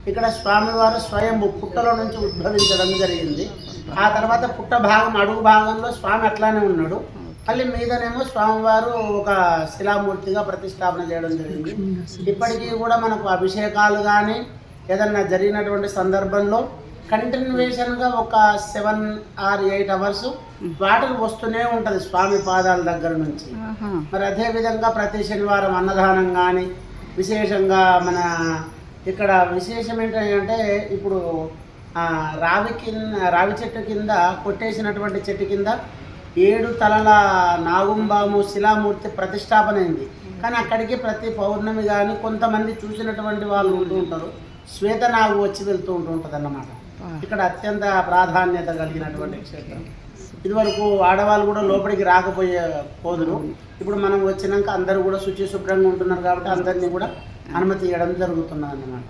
ఇక్కడ స్వామివారు స్వయంభు పుట్టలో నుంచి ఉద్భవించడం జరిగింది. ఆ తర్వాత పుట్ట భాగం అడుగు భాగంలో స్వామి అట్లానే ఉన్నాడు. మళ్ళీ మీదనేమో స్వామివారు ఒక శిలామూర్తిగా ప్రతిష్టాపన చేయడం జరిగింది. ఇప్పటికీ కూడా మనకు అభిషేకాలు కానీ ఏదన్నా జరిగినటువంటి సందర్భంలో కంటిన్యూషన్గా ఒక 7 or 8 hours వాటర్ వస్తూనే ఉంటుంది స్వామి పాదాల దగ్గర నుంచి. మరి అదేవిధంగా ప్రతి శనివారం అన్నదానం కానీ విశేషంగా మన ఇక్కడ విశేషం ఏంటంటే ఇప్పుడు రావి చెట్టు కింద కొట్టేసినటువంటి చెట్టు కింద 7 తలల నాగుంబాము శిలామూర్తి ప్రతిష్టాపన అయింది. కానీ అక్కడికి ప్రతి పౌర్ణమి కానీ కొంతమంది చూసినటువంటి వాళ్ళు ఉంటూ ఉంటారు. శ్వేత నాగు వచ్చి వెళ్తూ ఉంటుంది అన్నమాట. ఇక్కడ అత్యంత ప్రాధాన్యత కలిగినటువంటి క్షేత్రం. ఇదివరకు ఆడవాళ్ళు కూడా లోపలికి రాకపోయే పోదురు. ఇప్పుడు మనం వచ్చినాక అందరూ కూడా శుచి శుభ్రంగా ఉంటున్నారు కాబట్టి అందరినీ కూడా అనుమతి ఇవ్వడం జరుగుతున్నది అన్నమాట.